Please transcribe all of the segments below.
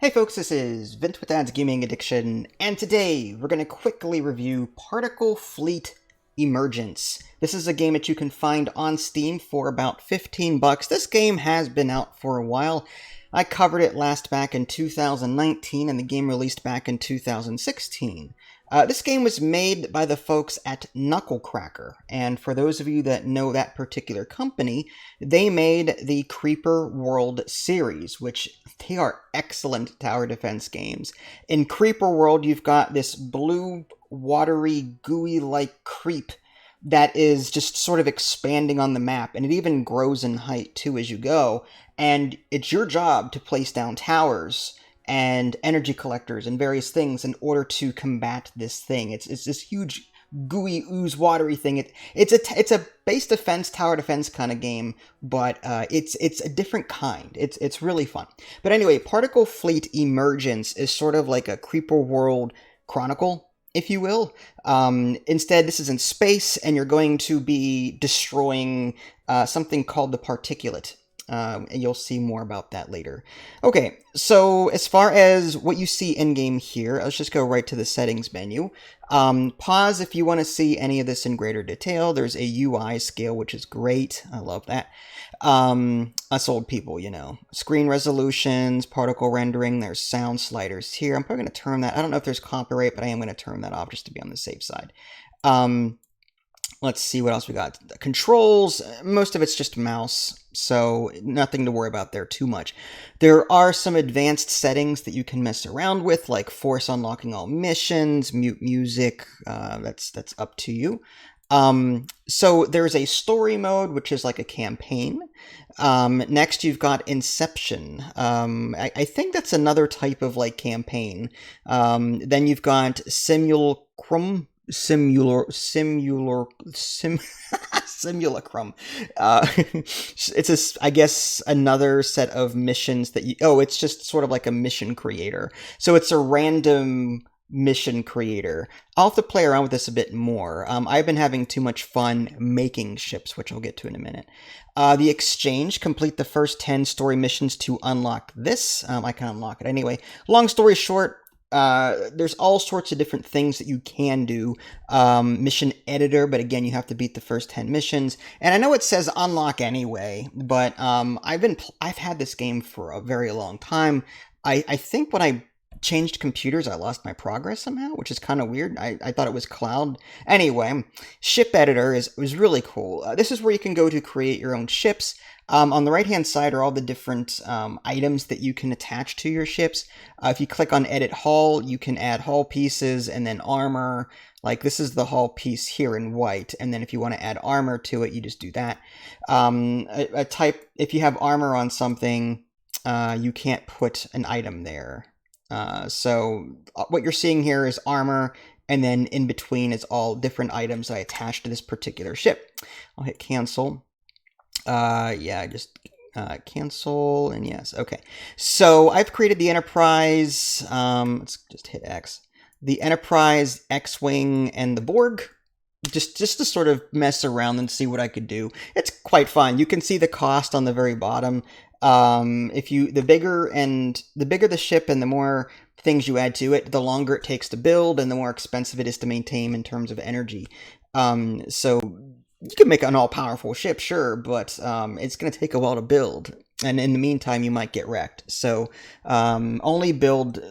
Hey folks, this is Vince with Dad's Gaming Addiction, and today we're going to quickly review Particle Fleet Emergence. This is a game that you can find on Steam for about 15 bucks. This game has been out for a while. I covered it last back in 2019, and the game released back in 2016. This game was made by the folks at Knucklecracker, and for those of you that know that particular company, they made the Creeper World series, which they are excellent tower defense games. In Creeper World, you've got this blue, watery, gooey-like creep that is just sort of expanding on the map, and it even grows in height too as you go, and it's your job to place down towers and energy collectors and various things in order to combat this thing. It's this huge gooey ooze watery thing. It's a base defense tower defense kind of game, but it's a different kind. It's really fun. But anyway, Particle Fleet Emergence is sort of like a Creeper World Chronicle, if you will. Instead, this is in space, and you're going to be destroying something called the particulate. And you'll see more about that later. Okay, so as far as what you see in-game here, let's just go right to the settings menu. Pause if you want to see any of this in greater detail. There's a UI scale, which is great. I love that. Us old people, you know. Screen resolutions, particle rendering, there's sound sliders here. I'm probably going to turn that. I don't know if there's copyright, but I am going to turn that off just to be on the safe side. Let's see what else we got. The controls, most of it's just mouse, so nothing to worry about there too much. There are some advanced settings that you can mess around with, like force unlocking all missions, mute music, that's up to you. So there's a story mode, which is like a campaign. Next, you've got Inception. I think that's another type of like campaign. Then you've got Simulacrum. Simulacrum. It's I guess another set of missions that it's just sort of like a mission creator. So it's a random mission creator. I'll have to play around with this a bit more. I've been having too much fun making ships, which I'll get to in a minute. The Exchange, complete the first 10 story missions to unlock this. I can unlock it anyway. Long story short, there's all sorts of different things that you can do. Mission editor, but again, you have to beat the first 10 missions. And I know it says unlock anyway, but I've had this game for a very long time. I think when I changed computers, I lost my progress somehow, which is kind of weird. I thought it was cloud. Anyway, ship editor was really cool. This is where you can go to create your own ships. On the right-hand side are all the different items that you can attach to your ships. If you click on Edit Hull, you can add hull pieces and then armor. Like this is the hull piece here in white, and then if you want to add armor to it, you just do that. If you have armor on something, you can't put an item there. So what you're seeing here is armor, and then in between is all different items I attached to this particular ship. I'll hit cancel. Just cancel, and yes, okay. So I've created the Enterprise, let's just hit X. The Enterprise, X-Wing, and the Borg, just to sort of mess around and see what I could do. It's quite fun. You can see the cost on the very bottom. The bigger the ship and the more things you add to it, the longer it takes to build and the more expensive it is to maintain in terms of energy. So you can make an all-powerful ship, sure, but it's going to take a while to build. And in the meantime, you might get wrecked. So only build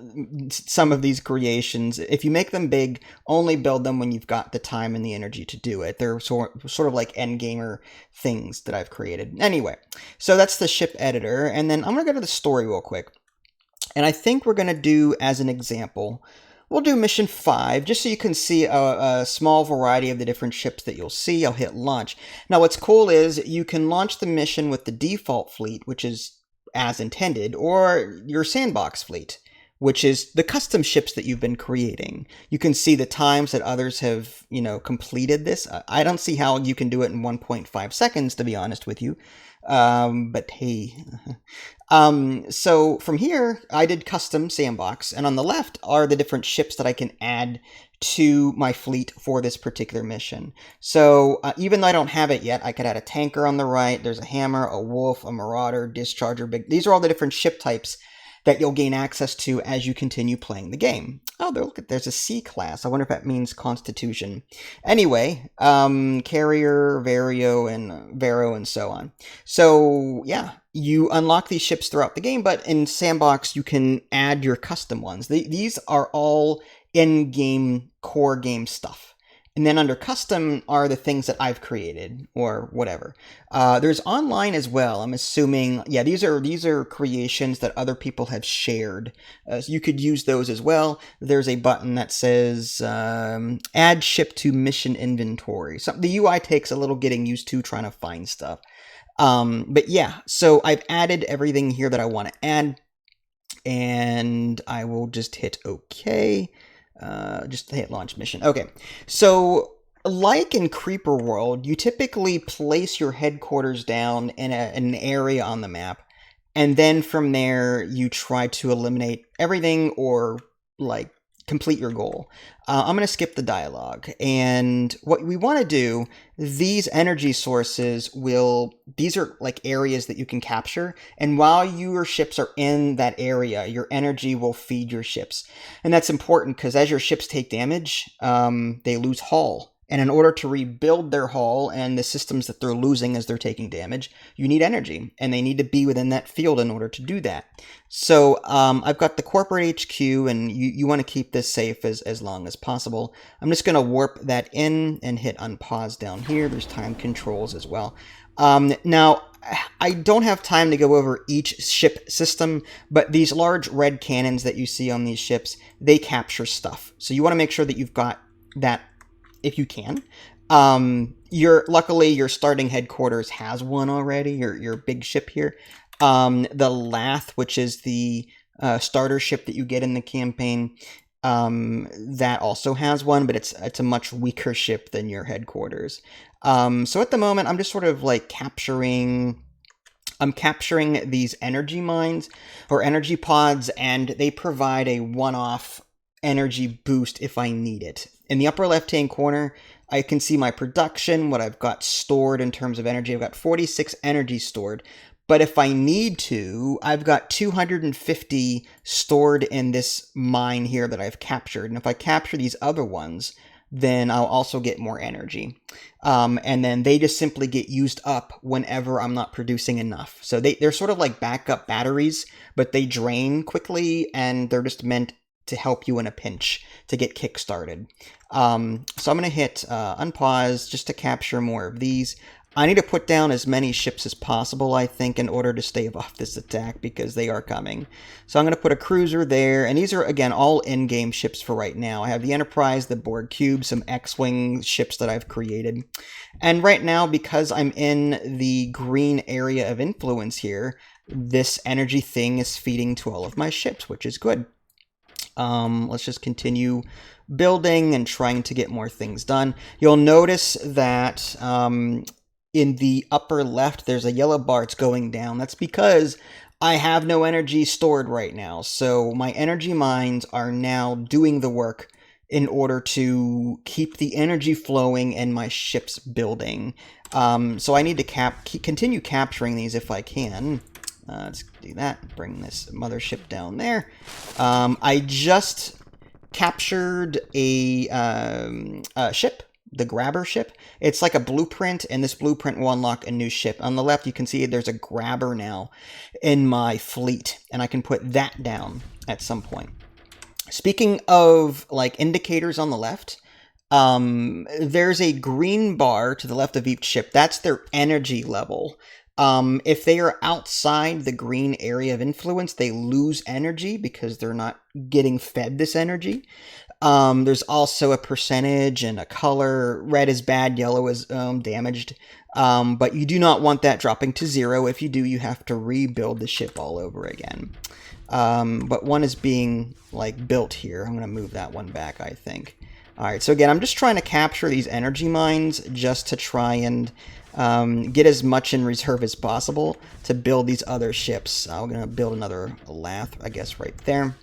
some of these creations. If you make them big, only build them when you've got the time and the energy to do it. They're sort of like endgamer things that I've created. Anyway, so that's the ship editor. And then I'm going to go to the story real quick. And I think we're going to do, as an example, we'll do mission 5, just so you can see a small variety of the different ships that you'll see. I'll hit launch. Now, what's cool is you can launch the mission with the default fleet, which is as intended, or your sandbox fleet, which is the custom ships that you've been creating. You can see the times that others have, completed this. I don't see how you can do it in 1.5 seconds, to be honest with you. But hey. So from here, I did custom sandbox, and on the left are the different ships that I can add to my fleet for this particular mission. So even though I don't have it yet, I could add a tanker on the right. There's a hammer, a wolf, a marauder, discharger. These are all the different ship types that you'll gain access to as you continue playing the game. Oh, look, there's a C class. I wonder if that means Constitution. Anyway, Carrier, Vero, and so on. So, yeah, you unlock these ships throughout the game, but in Sandbox, you can add your custom ones. These are all in-game, core game stuff. And then under custom are the things that I've created or whatever. There's online as well. I'm assuming, yeah, these are creations that other people have shared. So you could use those as well. There's a button that says add ship to mission inventory. So the UI takes a little getting used to trying to find stuff. But yeah, so I've added everything here that I want to add. And I will just hit OK. Just hit launch mission. Okay, so like in Creeper World, you typically place your headquarters down in an area on the map, and then from there you try to eliminate everything or like complete your goal. I'm going to skip the dialogue, and what we want to do, these energy sources these are like areas that you can capture, and while your ships are in that area, your energy will feed your ships. And that's important because as your ships take damage, they lose hull. And in order to rebuild their hull and the systems that they're losing as they're taking damage, you need energy, and they need to be within that field in order to do that. So I've got the corporate HQ, and you want to keep this safe as long as possible. I'm just going to warp that in and hit unpause down here. There's time controls as well. Now, I don't have time to go over each ship system, but these large red cannons that you see on these ships, they capture stuff. So you want to make sure that you've got that if you can. Luckily your starting headquarters has one already, your big ship here. The Lath, which is the starter ship that you get in the campaign, that also has one, but it's a much weaker ship than your headquarters. So at the moment I'm just sort of like capturing these energy mines or energy pods, and they provide a one-off energy boost if I need it. In the upper left-hand corner, I can see my production, what I've got stored in terms of energy. I've got 46 energy stored. But if I need to, I've got 250 stored in this mine here that I've captured. And if I capture these other ones, then I'll also get more energy. And then they just simply get used up whenever I'm not producing enough. So they're sort of like backup batteries, but they drain quickly, and they're just meant to help you in a pinch to get kick-started. So I'm going to hit unpause just to capture more of these. I need to put down as many ships as possible, I think, in order to stave off this attack, because they are coming. So I'm going to put a cruiser there, and these are, again, all in-game ships for right now. I have the Enterprise, the Borg Cube, some X-Wing ships that I've created. And right now, because I'm in the green area of influence here, this energy thing is feeding to all of my ships, which is good. Let's just continue building and trying to get more things done. You'll notice that in the upper left, there's a yellow bar. It's going down. That's because I have no energy stored right now. So my energy mines are now doing the work in order to keep the energy flowing and my ships building. So I need to continue capturing these if I can. Let's do that. Bring this mothership down there. I just captured a ship, the grabber ship. It's like a blueprint, and this blueprint will unlock a new ship. On the left, you can see there's a grabber now in my fleet, and I can put that down at some point. Speaking of like indicators on the left, there's a green bar to the left of each ship. That's their energy level. If they are outside the green area of influence, they lose energy because they're not getting fed this energy. There's also a percentage and a color. Red is bad, yellow is damaged. But you do not want that dropping to 0. If you do, you have to rebuild the ship all over again. But one is being like built here. I'm going to move that one back, I think. All right, so again, I'm just trying to capture these energy mines just to try and get as much in reserve as possible to build these other ships. I'm going to build another Lath, I guess, right there.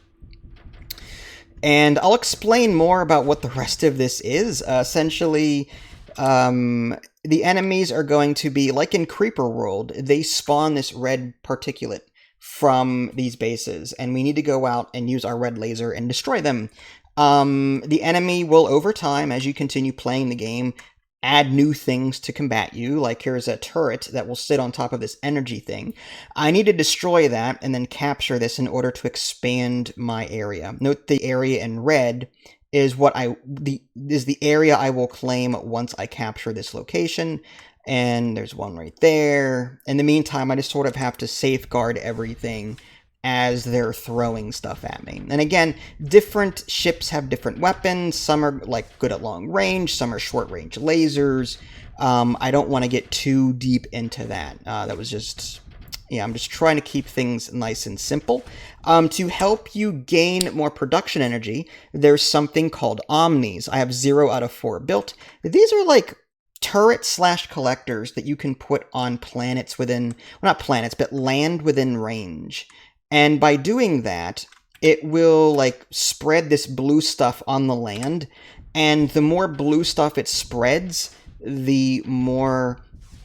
And I'll explain more about what the rest of this is. Essentially, the enemies are going to be, like in Creeper World, they spawn this red particulate from these bases, and we need to go out and use our red laser and destroy them. The enemy will, over time, as you continue playing the game, add new things to combat you. Like here's a turret that will sit on top of this energy thing. I need to destroy that and then capture this in order to expand my area. Note the area in red is the area I will claim once I capture this location. And there's one right there. In the meantime, I just sort of have to safeguard everything as they're throwing stuff at me. And again, different ships have different weapons. Some are like good at long range, some are short range lasers. I don't want to get too deep into that. That was just, yeah, I'm just trying to keep things nice and simple. To help you gain more production energy, there's something called Omnis. I have 0 out of 4 built. These are like turret/collectors that you can put on planets within, well, not planets, but land within range. And by doing that, it will like spread this blue stuff on the land, and the more blue stuff it spreads, the more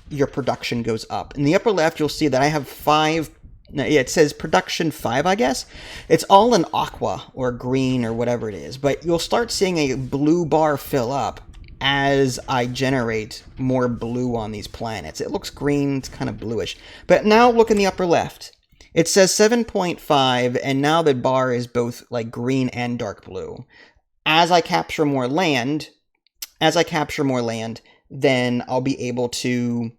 your production goes up. In the upper left, you'll see that I have 5. Yeah, it says production 5, I guess. It's all in aqua or green or whatever it is, but you'll start seeing a blue bar fill up as I generate more blue on these planets. It looks green, it's kind of bluish. But now look in the upper left. It says 7.5, and now the bar is both like green and dark blue. As I capture more land, then I'll be able to,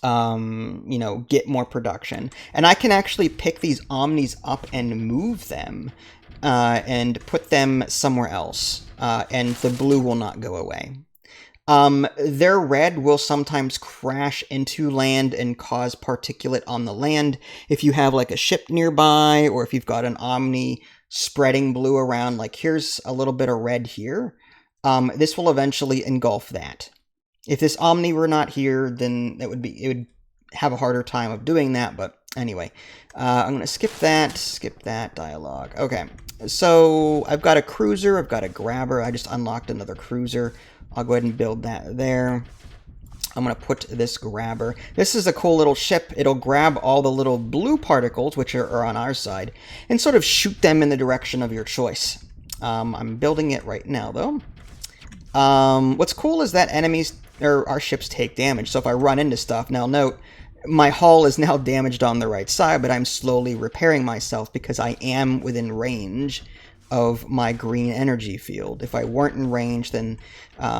get more production. And I can actually pick these Omnis up and move them, and put them somewhere else, and the blue will not go away. Their red will sometimes crash into land and cause particulate on the land. If you have like a ship nearby, or if you've got an Omni spreading blue around, like here's a little bit of red here, this will eventually engulf that. If this Omni were not here, then it would have a harder time of doing that, but anyway. I'm going to skip that dialogue. Okay, so I've got a cruiser, I've got a grabber, I just unlocked another cruiser. I'll go ahead and build that there. I'm going to put this grabber. This is a cool little ship. It'll grab all the little blue particles, which are on our side, and sort of shoot them in the direction of your choice. I'm building it right now, though. What's cool is that enemies, or our ships, take damage. So if I run into stuff, now note, my hull is now damaged on the right side, but I'm slowly repairing myself because I am within range of my green energy field. If I weren't in range, then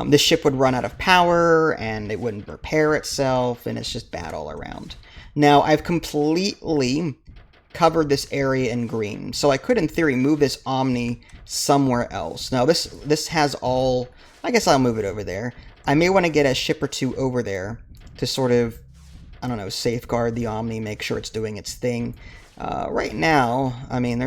this ship would run out of power, and it wouldn't repair itself, and it's just bad all around. Now, I've completely covered this area in green, so I could, in theory, move this Omni somewhere else. Now, this has all... I guess I'll move it over there. I may want to get a ship or two over there to sort of, I don't know, safeguard the Omni, make sure it's doing its thing. Right now, I mean,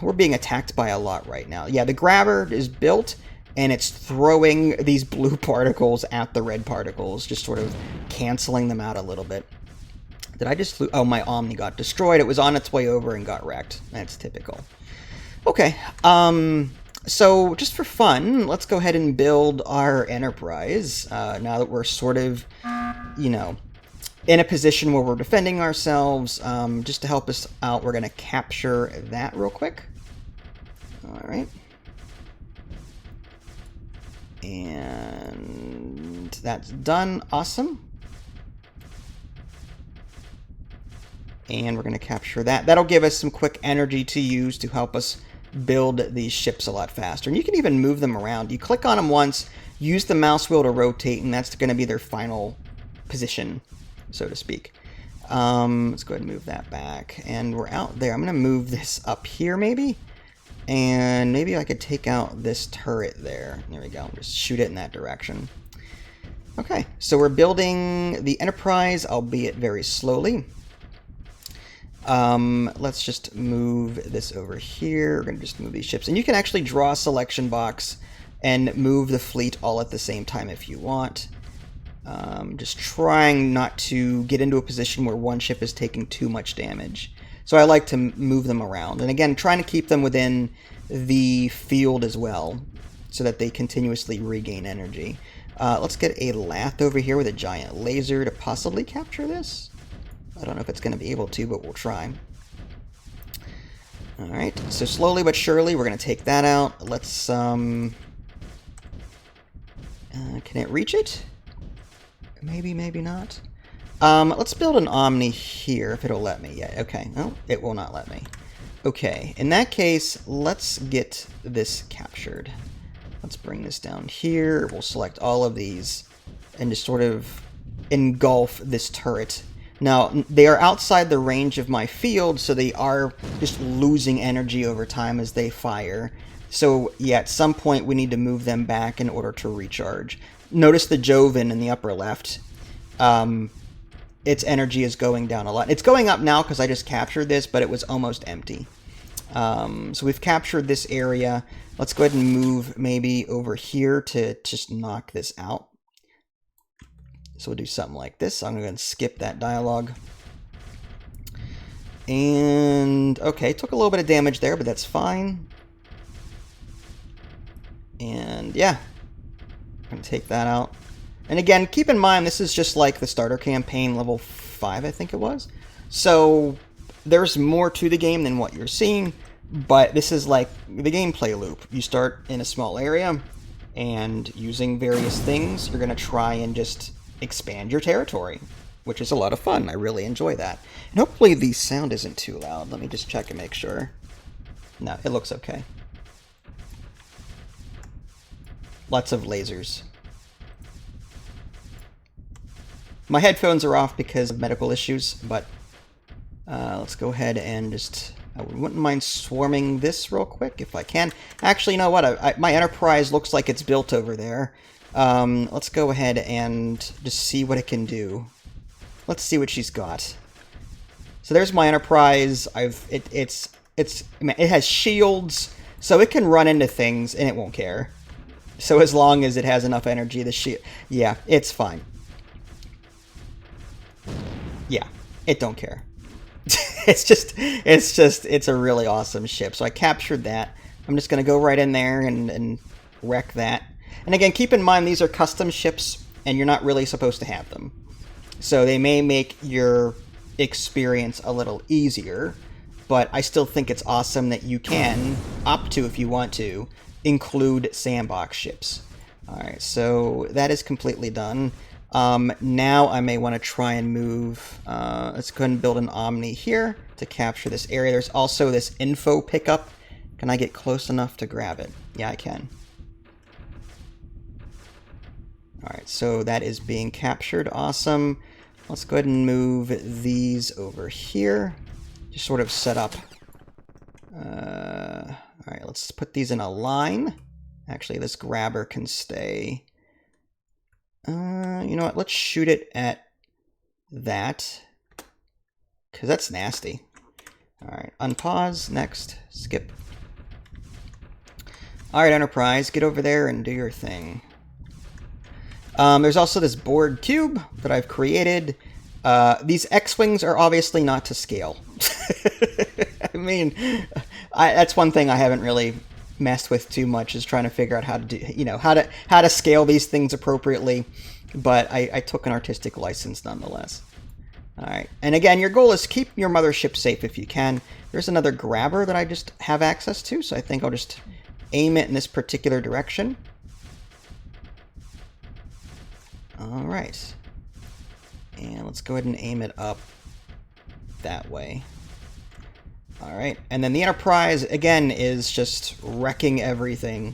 we're being attacked by a lot right now. Yeah, the grabber is built, and it's throwing these blue particles at the red particles, just sort of canceling them out a little bit. Did I just... Oh, my Omni got destroyed. It was on its way over and got wrecked. That's typical. Okay, so just for fun, let's go ahead and build our Enterprise, now that we're sort of, in a position where we're defending ourselves. Just to help us out, we're going to capture that real quick. Alright. And that's done. Awesome. And we're going to capture that. That'll give us some quick energy to use to help us build these ships a lot faster. And you can even move them around. You click on them once, use the mouse wheel to rotate, and that's going to be their final position, so to speak. Let's go ahead and move that back. And we're out there. I'm going to move this up here, maybe. And maybe I could take out this turret there. There we go. Just shoot it in that direction. Okay, so we're building the Enterprise, albeit very slowly. Let's just move this over here. We're going to just move these ships. And you can actually draw a selection box and move the fleet all at the same time if you want. Just trying not to get into a position where one ship is taking too much damage. So I like to move them around. And again, trying to keep them within the field as well, so that they continuously regain energy. Let's get a Lath over here with a giant laser to possibly capture this. I don't know if it's going to be able to, but we'll try. Alright, so slowly but surely we're going to take that out. Let's, can it reach it? Maybe, maybe not. Let's build an Omni here, if it'll let me. Yeah, okay. No, it will not let me. Okay, in that case, let's get this captured. Let's bring this down here. We'll select all of these and just sort of engulf this turret. Now, they are outside the range of my field, so they are just losing energy over time as they fire. So, yeah, at some point we need to move them back in order to recharge. Notice the Joven in the upper left. Its energy is going down a lot. It's going up now because I just captured this, but it was almost empty. So we've captured this area. Let's go ahead and move maybe over here to just knock this out. So we'll do something like this. I'm going to skip that dialogue. And, okay, took a little bit of damage there, but that's fine. And, yeah. I'm going to take that out. And again, keep in mind, this is just like the starter campaign, level 5, I think it was. So, there's more to the game than what you're seeing, but this is like the gameplay loop. You start in a small area, and using various things, you're going to try and just expand your territory, which is a lot of fun. I really enjoy that. And hopefully the sound isn't too loud. Let me just check and make sure. No, it looks okay. Lots of lasers. My headphones are off because of medical issues, but let's go ahead and just... I wouldn't mind swarming this real quick if I can. Actually, you know what? My Enterprise looks like it's built over there. Let's go ahead and just see what it can do. Let's see what she's got. So there's my Enterprise. It has shields, so it can run into things and it won't care. So as long as it has enough energy, the shield, yeah, it's fine. Yeah, it don't care. It's a really awesome ship. So I captured that. I'm just gonna go right in there and wreck that. And again, keep in mind these are custom ships, and you're not really supposed to have them. So they may make your experience a little easier, but I still think it's awesome that you can opt to, if you want to, include sandbox ships. Alright, so that is completely done. Now I may want to try and move, let's go ahead and build an Omni here to capture this area. There's also this info pickup. Can I get close enough to grab it? Yeah, I can. Alright, so that is being captured. Awesome. Let's go ahead and move these over here. Just sort of set up. Alright, let's put these in a line. Actually, this grabber can stay. You know what? Let's shoot it at that. Because that's nasty. Alright, unpause. Next. Skip. Alright, Enterprise, get over there and do your thing. There's also this board cube that I've created. These X-Wings are obviously not to scale. I mean, that's one thing I haven't really messed with too much, is trying to figure out how to do, you know, how to scale these things appropriately. But I took an artistic license nonetheless. Alright, and again, your goal is keep your mothership safe if you can. There's another grabber that I just have access to, so I think I'll just aim it in this particular direction. Alright. And let's go ahead and aim it up that way. Alright, and then the Enterprise, again, is just wrecking everything.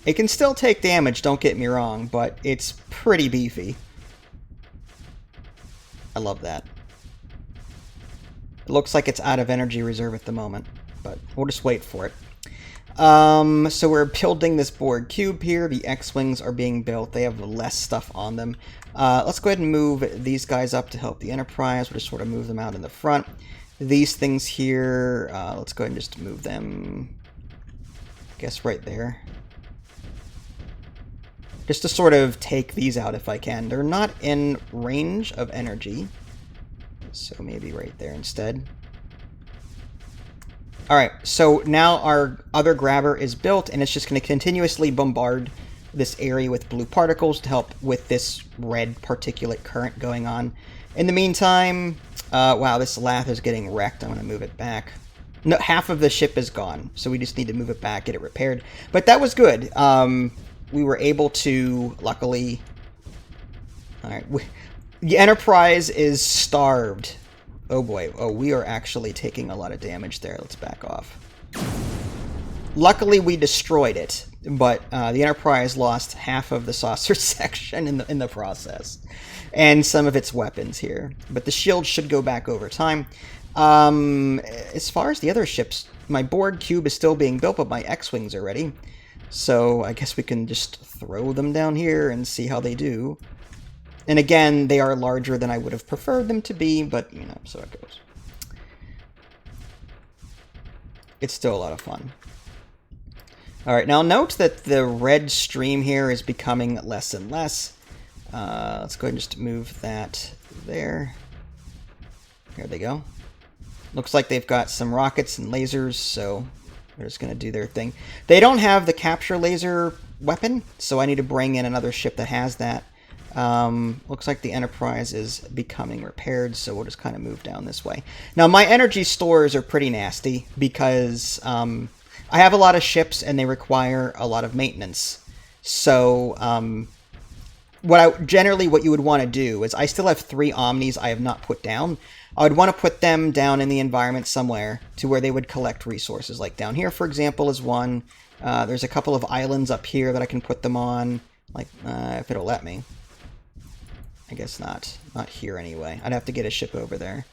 It can still take damage, don't get me wrong, but it's pretty beefy. I love that. It looks like it's out of energy reserve at the moment, but we'll just wait for it. So we're building this board cube here. The X-Wings are being built. They have less stuff on them. Let's go ahead and move these guys up to help the Enterprise. We'll just sort of move them out in the front. These things here, let's go ahead and just move them, I guess, right there. Just to sort of take these out if I can. They're not in range of energy, so maybe right there instead. Alright, so now our other grabber is built, and it's just going to continuously bombard this area with blue particles to help with this red particulate current going on. In the meantime, wow, this lath is getting wrecked. I'm going to move it back. No, half of the ship is gone, so we just need to move it back, get it repaired. But that was good. We were able to, luckily... Alright, the Enterprise is starved. Oh boy, oh, we are actually taking a lot of damage there. Let's back off. Luckily, we destroyed it, but the Enterprise lost half of the saucer section in the process, and some of its weapons here. But the shield should go back over time. As far as the other ships, my Borg cube is still being built, but my X-wings are ready. So I guess we can just throw them down here and see how they do. And again, they are larger than I would have preferred them to be, but, you know, so it goes. It's still a lot of fun. Alright, now note that the red stream here is becoming less and less. Let's go ahead and just move that there. Here they go. Looks like they've got some rockets and lasers, so they're just going to do their thing. They don't have the capture laser weapon, so I need to bring in another ship that has that. Looks like the Enterprise is becoming repaired, so we'll just kind of move down this way. Now, my energy stores are pretty nasty because I have a lot of ships and they require a lot of maintenance. So, what you would want to do is, I still have 3 Omnis I have not put down. I would want to put them down in the environment somewhere to where they would collect resources. Like down here, for example, is one. There's a couple of islands up here that I can put them on, like if it'll let me. I guess not. Not here anyway. I'd have to get a ship over there.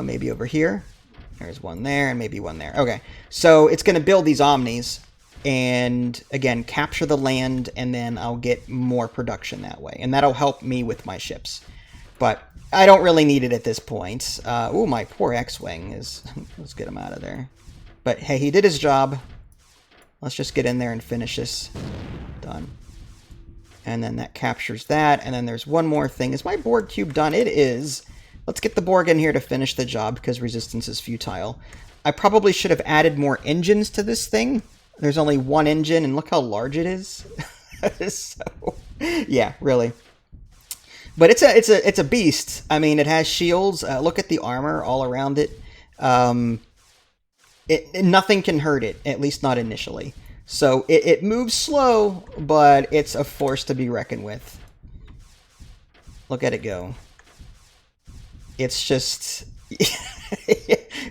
Maybe over here. There's one there, and maybe one there. Okay, so it's going to build these Omnis, and again, capture the land, and then I'll get more production that way. And that'll help me with my ships. But I don't really need it at this point. Ooh, my poor X-Wing is... Let's get him out of there. But hey, he did his job. Let's just get in there and finish this. Done. And then that captures that, and then there's one more thing. Is my Borg cube done? It is. Let's get the Borg in here to finish the job, because resistance is futile. I probably should have added more engines to this thing. There's only one engine, and look how large it is. So, yeah, really. But it's a beast. I mean, it has shields. Look at the armor all around it. Nothing can hurt it, at least not initially. So it moves slow, but it's a force to be reckoned with. Look at it go. It's just...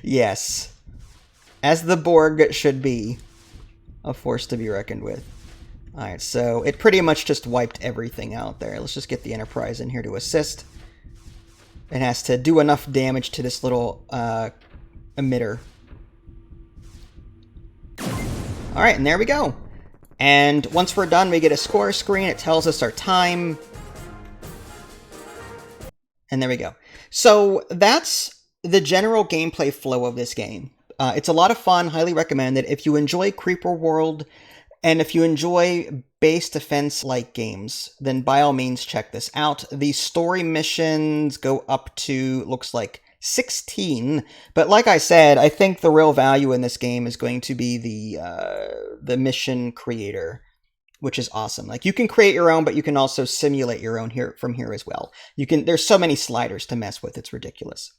yes. As the Borg should be. A force to be reckoned with. Alright, so it pretty much just wiped everything out there. Let's just get the Enterprise in here to assist. It has to do enough damage to this little emitter. Alright, and there we go. And once we're done, we get a score screen. It tells us our time. And there we go. So that's the general gameplay flow of this game. It's a lot of fun, highly recommended. If you enjoy Creeper World, and if you enjoy base defense-like games, then by all means check this out. The story missions go up to, looks like, 16, but like I said, I think the real value in this game is going to be the mission creator, which is awesome. Like, you can create your own, but you can also simulate your own from here as well. There's so many sliders to mess with, it's ridiculous.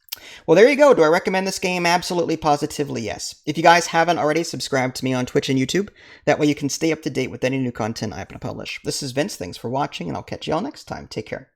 Well, there you go. Do I recommend this game? Absolutely, positively, yes. If you guys haven't already, subscribe to me on Twitch and YouTube. That way you can stay up to date with any new content I happen to publish. This is Vince. Thanks for watching, and I'll catch you all next time. Take care.